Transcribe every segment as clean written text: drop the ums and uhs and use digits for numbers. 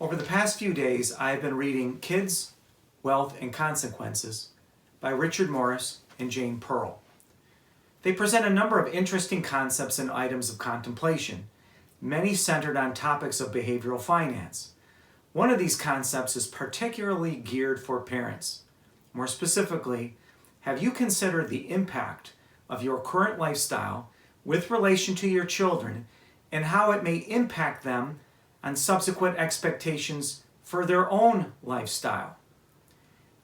Over the past few days, I've been reading Kids, Wealth, and Consequences by Richard Morris and Jane Pearl. They present a number of interesting concepts and items of contemplation, many centered on topics of behavioral finance. One of these concepts is particularly geared for parents. More specifically, have you considered the impact of your current lifestyle with relation to your children and how it may impact them on subsequent expectations for their own lifestyle?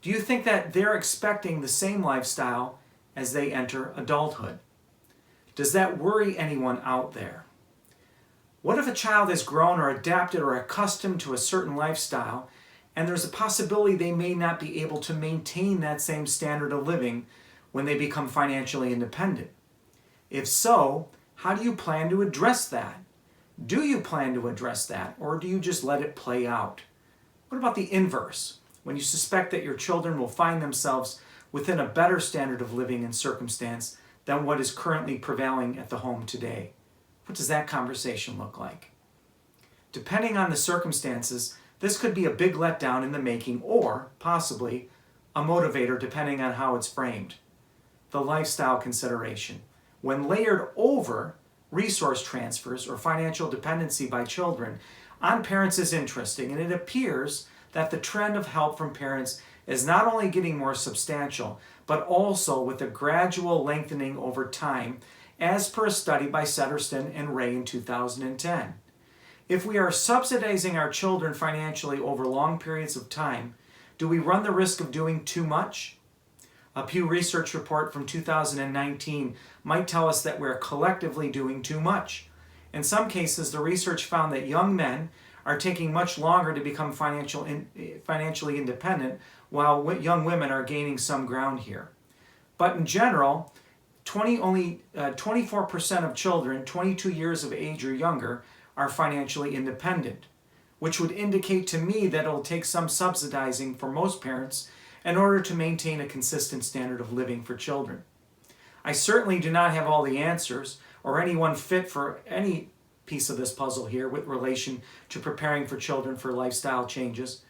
Do you think that they're expecting the same lifestyle as they enter adulthood? Does that worry anyone out there? What if a child has grown or adapted or accustomed to a certain lifestyle and there's a possibility they may not be able to maintain that same standard of living when they become financially independent? If so, how do you plan to address that? Do you plan to address that, or do you just let it play out? What about the inverse? When you suspect that your children will find themselves within a better standard of living and circumstance than what is currently prevailing at the home today. What does that conversation look like? Depending on the circumstances, this could be a big letdown in the making or, possibly, a motivator depending on how it's framed. The lifestyle consideration. When layered over resource transfers or financial dependency by children on parents is interesting, and it appears that the trend of help from parents is not only getting more substantial, but also with a gradual lengthening over time, as per a study by Setterston and Ray in 2010. If we are subsidizing our children financially over long periods of time, do we run the risk of doing too much? A Pew Research report from 2019 might tell us that we're collectively doing too much. In some cases, the research found that young men are taking much longer to become financially independent, while young women are gaining some ground here. But in general, only 24% of children 22 years of age or younger are financially independent, which would indicate to me that it'll take some subsidizing for most parents in order to maintain a consistent standard of living for children. I certainly do not have all the answers or anyone fit for any piece of this puzzle here with relation to preparing for children for lifestyle changes,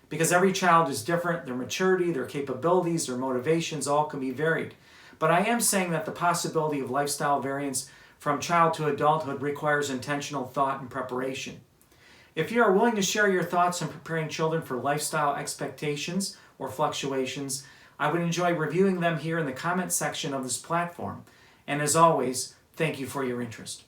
because every child is different, their maturity, their capabilities, their motivations all can be varied. But I am saying that the possibility of lifestyle variance from child to adulthood requires intentional thought and preparation. If you are willing to share your thoughts on preparing children for lifestyle expectations or fluctuations, I would enjoy reviewing them here in the comment section of this platform. And as always, thank you for your interest.